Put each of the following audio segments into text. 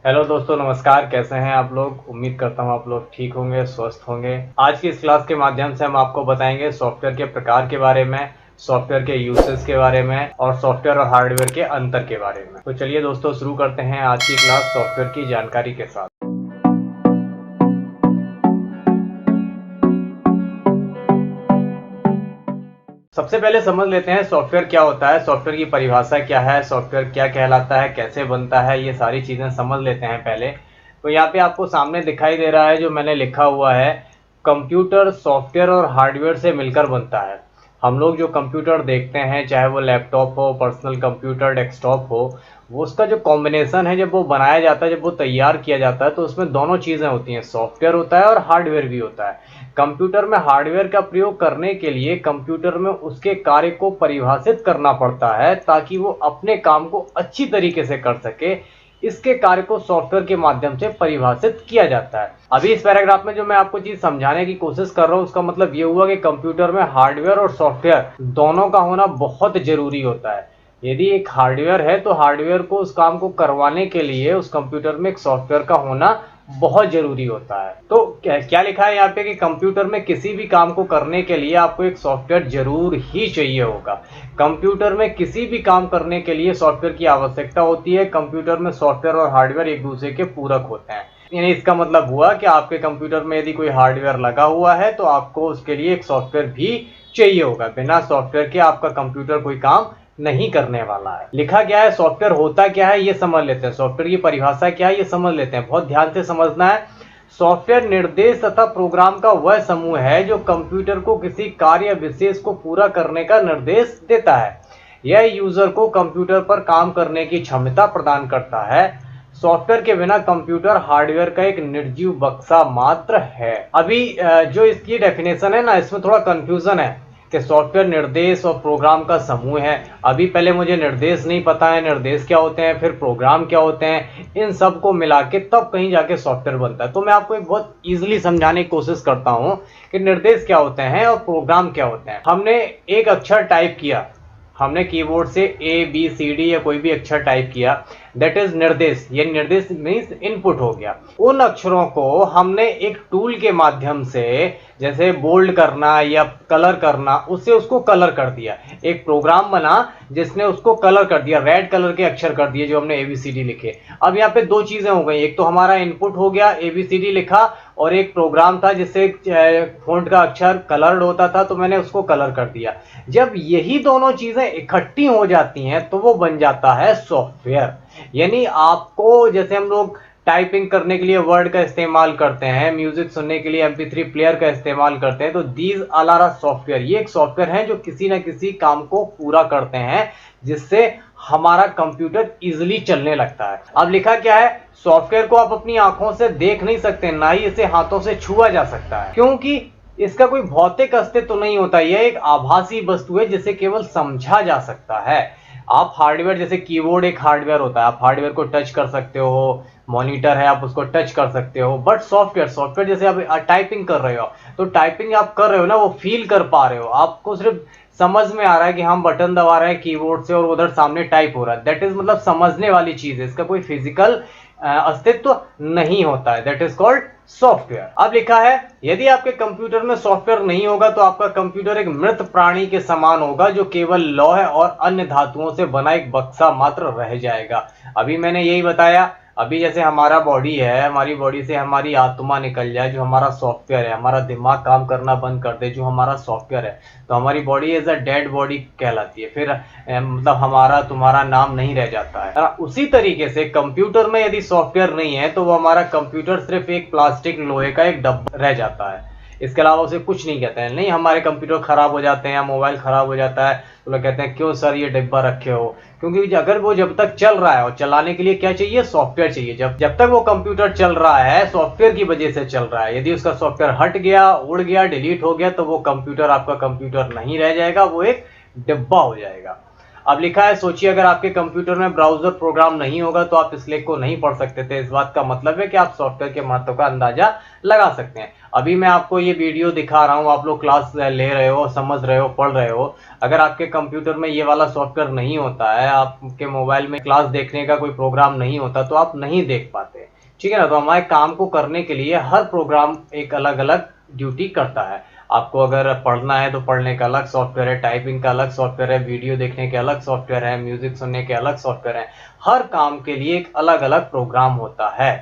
Hello दोस्तों, नमस्कार। कैसे हैं आप लोग? उम्मीद करता हूं आप लोग ठीक होंगे, स्वस्थ होंगे। आज की इस क्लास के माध्यम से हम आपको बताएंगे सॉफ्टवेयर के प्रकार के बारे में, सॉफ्टवेयर के यूसेस के बारे में और सॉफ्टवेयर और हार्डवेयर के अंतर के बारे में। तो चलिए दोस्तों, शुरू करते हैं आज की क्लास सॉफ्टवेयर की जानकारी के साथ। सबसे पहले समझ लेते हैं सॉफ्टवेयर क्या होता है, सॉफ्टवेयर की परिभाषा क्या है, सॉफ्टवेयर क्या कहलाता है, कैसे बनता है, ये सारी चीज़ें समझ लेते हैं पहले। तो यहाँ पे आपको सामने दिखाई दे रहा है जो मैंने लिखा हुआ है, कंप्यूटर सॉफ्टवेयर और हार्डवेयर से मिलकर बनता है। हम लोग जो कंप्यूटर देखते हैं, चाहे वो लैपटॉप हो, पर्सनल कंप्यूटर, डेस्कटॉप हो, वो उसका जो कॉम्बिनेशन है, जब वो बनाया जाता है, जब वो तैयार किया जाता है, तो उसमें दोनों चीज़ें होती हैं, सॉफ्टवेयर होता है और हार्डवेयर भी होता है। कंप्यूटर में हार्डवेयर का प्रयोग करने के लिए कंप्यूटर में उसके कार्य को परिभाषित करना पड़ता है ताकि वो अपने काम को अच्छी तरीके से कर सके। इसके कार्य को सॉफ्टवेयर के माध्यम से परिभाषित किया जाता है। अभी इस पैराग्राफ में जो मैं आपको चीज समझाने की कोशिश कर रहा हूँ, उसका मतलब ये हुआ कि कंप्यूटर में हार्डवेयर और सॉफ्टवेयर दोनों का होना बहुत जरूरी होता है। यदि एक हार्डवेयर है तो हार्डवेयर को उस काम को करवाने के लिए उस कंप्यूटर में एक सॉफ्टवेयर का होना बहुत जरूरी होता है। तो क्या लिखा है यहाँ पे कि कंप्यूटर में किसी भी काम को करने के लिए आपको एक सॉफ्टवेयर जरूर ही चाहिए होगा। कंप्यूटर में किसी भी काम करने के लिए सॉफ्टवेयर की आवश्यकता होती है। कंप्यूटर में सॉफ्टवेयर और हार्डवेयर एक दूसरे के पूरक होते हैं। यानी इसका मतलब हुआ कि आपके कंप्यूटर में यदि कोई हार्डवेयर लगा हुआ है तो आपको उसके लिए एक सॉफ्टवेयर भी चाहिए होगा। बिना सॉफ्टवेयर के आपका कंप्यूटर कोई काम नहीं करने वाला है। लिखा क्या है, सॉफ्टवेयर होता क्या है, ये समझ लेते हैं। सॉफ्टवेयर की परिभाषा क्या है, ये समझ लेते हैं। बहुत ध्यान से समझना है। सॉफ्टवेयर निर्देश तथा प्रोग्राम का वह समूह है जो कंप्यूटर को किसी कार्य विशेष को पूरा करने का निर्देश देता है। यह यूजर को कंप्यूटर पर काम करने की क्षमता प्रदान करता है। सॉफ्टवेयर के बिना कंप्यूटर हार्डवेयर का एक निर्जीव बक्सा मात्र है। अभी जो इसकी डेफिनेशन है ना, इसमें थोड़ा कंफ्यूजन है कि सॉफ्टवेयर निर्देश और प्रोग्राम का समूह है। अभी पहले मुझे निर्देश नहीं पता है, निर्देश क्या होते हैं, फिर प्रोग्राम क्या होते हैं, इन सब को मिला के तब कहीं जाके सॉफ्टवेयर बनता है। तो मैं आपको एक बहुत इजीली समझाने की कोशिश करता हूं कि निर्देश क्या होते हैं और प्रोग्राम क्या होते हैं। हमने एक अक्षर टाइप किया, हमने कीबोर्ड से ABCD या कोई भी अक्षर टाइप किया, दैट इज निर्देश। ये निर्देश मीन्स इनपुट हो गया। उन अक्षरों को हमने एक टूल के माध्यम से, जैसे बोल्ड करना या कलर करना, उससे उसको कलर कर दिया। एक प्रोग्राम बना जिसने उसको कलर कर दिया, रेड कलर के अक्षर कर दिए जो हमने ABCD लिखे। अब यहाँ पे दो चीजें हो गई, एक तो हमारा इनपुट हो गया ABCD लिखा, और एक प्रोग्राम था जिससे फॉन्ट का अक्षर कलर्ड होता था, तो मैंने उसको कलर कर दिया। जब यही दोनों चीजें इकट्ठी हो जाती हैं तो वो बन जाता है सॉफ्टवेयर। यानी आपको, जैसे हम लोग टाइपिंग करने के लिए वर्ड का इस्तेमाल करते हैं, म्यूजिक सुनने के लिए MP3 प्लेयर का इस्तेमाल करते हैं, तो दीज ऑल आर सॉफ्टवेयर। ये एक सॉफ्टवेयर है जो किसी ना किसी काम को पूरा करते हैं जिससे हमारा कंप्यूटर इजीली चलने लगता है। अब लिखा क्या है, सॉफ्टवेयर को आप अपनी आंखों से देख नहीं सकते, ना ही इसे हाथों से छुआ जा सकता है, क्योंकि इसका कोई भौतिक अस्तित्व तो नहीं होता। यह एक आभासी वस्तु है जिसे केवल समझा जा सकता है। आप हार्डवेयर, जैसे कीबोर्ड एक हार्डवेयर होता है, आप हार्डवेयर को टच कर सकते हो, मॉनिटर है आप उसको टच कर सकते हो, बट सॉफ्टवेयर जैसे आप टाइपिंग कर रहे हो, तो टाइपिंग आप कर रहे हो ना, वो फील कर पा रहे हो। आपको सिर्फ समझ में आ रहा है कि हम बटन दबा रहे हैं कीबोर्ड से और उधर सामने टाइप हो रहा है। दैट इज मतलब समझने वाली चीज है, इसका कोई फिजिकल अस्तित्व नहीं होता है। That is called software. अब लिखा है, यदि आपके कंप्यूटर में सॉफ्टवेयर नहीं होगा तो आपका कंप्यूटर एक मृत प्राणी के समान होगा जो केवल लौह और अन्य धातुओं से बना एक बक्सा मात्र रह जाएगा। अभी मैंने यही बताया। अभी जैसे हमारा बॉडी है, हमारी बॉडी से हमारी आत्मा निकल जाए, जो हमारा सॉफ्टवेयर है, हमारा दिमाग काम करना बंद कर दे, जो हमारा सॉफ्टवेयर है, तो हमारी body as a dead body कहलाती है। फिर मतलब हमारा तुम्हारा नाम नहीं रह जाता है। उसी तरीके से कंप्यूटर में यदि सॉफ्टवेयर नहीं है तो वो हमारा कंप्यूटर सिर्फ एक प्लास्टिक लोहे का एक डब्बा रह जाता है, इसके अलावा उसे कुछ नहीं कहते हैं। नहीं, हमारे कंप्यूटर खराब हो जाते हैं, मोबाइल खराब हो जाता है, तो लोग कहते हैं क्यों सर ये डिब्बा रखे हो, क्योंकि अगर वो जब तक चल रहा है, और चलाने के लिए क्या चाहिए, सॉफ्टवेयर चाहिए। जब तक वो कंप्यूटर चल रहा है, सॉफ्टवेयर की वजह से चल रहा है। यदि उसका सॉफ्टवेयर हट गया, उड़ गया, डिलीट हो गया, तो वो कंप्यूटर आपका कंप्यूटर नहीं रह जाएगा, वो एक डिब्बा हो जाएगा। अब लिखा है, सोचिए अगर आपके कंप्यूटर में ब्राउजर प्रोग्राम नहीं होगा तो आप इस लेख को नहीं पढ़ सकते थे। इस बात का मतलब है कि आप सॉफ्टवेयर के महत्व का अंदाजा लगा सकते हैं। अभी मैं आपको ये वीडियो दिखा रहा हूँ, आप लोग क्लास ले रहे हो, समझ रहे हो, पढ़ रहे हो। अगर आपके कंप्यूटर में ये वाला सॉफ्टवेयर नहीं होता है, आपके मोबाइल में क्लास देखने का कोई प्रोग्राम नहीं होता, तो आप नहीं देख पाते, ठीक है ना। तो हमारे काम को करने के लिए हर प्रोग्राम एक अलग अलग ड्यूटी करता है। आपको अगर पढ़ना है तो पढ़ने का अलग सॉफ्टवेयर है, टाइपिंग का अलग सॉफ्टवेयर है, वीडियो देखने के अलग सॉफ्टवेयर है, म्यूजिक सुनने के अलग सॉफ्टवेयर है। हर काम के लिए एक अलग अलग प्रोग्राम होता है।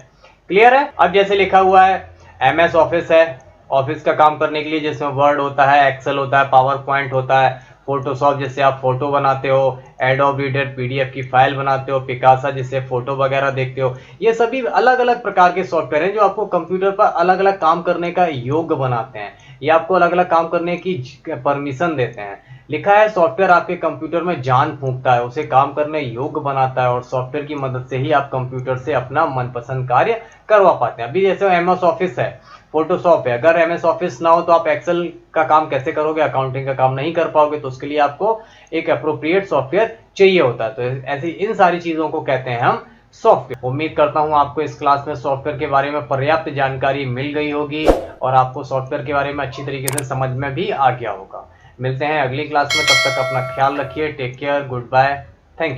क्लियर है। अब जैसे लिखा हुआ है MS ऑफिस है, ऑफिस का काम करने के लिए, जिसमें वर्ड होता है, एक्सेल होता है, पावर पॉइंट होता है, फोटोशॉप जिससे आप फोटो बनाते हो, एडोब रीडर PDF की फाइल बनाते हो, पिकासा जिससे फोटो वगैरह देखते हो। ये सभी अलग अलग प्रकार के सॉफ्टवेयर हैं जो आपको कंप्यूटर पर अलग अलग काम करने का योग्य बनाते हैं। ये आपको अलग अलग काम करने की परमिशन देते हैं। लिखा है, सॉफ्टवेयर आपके कंप्यूटर में जान फूंकता है, उसे काम करने योग्य बनाता है और सॉफ्टवेयर की मदद से ही आप कंप्यूटर से अपना मनपसंद कार्य करवा पाते हैं। अभी जैसे MS ऑफिस है, फोटोशॉप है, अगर MS ऑफिस ना हो तो आप एक्सेल का काम कैसे करोगे, अकाउंटिंग का काम नहीं कर पाओगे। तो उसके लिए आपको एक अप्रोप्रिएट सॉफ्टवेयर चाहिए होता है। तो ऐसी इन सारी चीजों को कहते हैं हम सॉफ्टवेयर। उम्मीद करता हूं आपको इस क्लास में सॉफ्टवेयर के बारे में पर्याप्त जानकारी मिल गई होगी और आपको सॉफ्टवेयर के बारे में अच्छी तरीके से समझ में भी आ गया होगा। मिलते हैं अगली क्लास में, तब तक अपना ख्याल रखिए। Take care, good bye.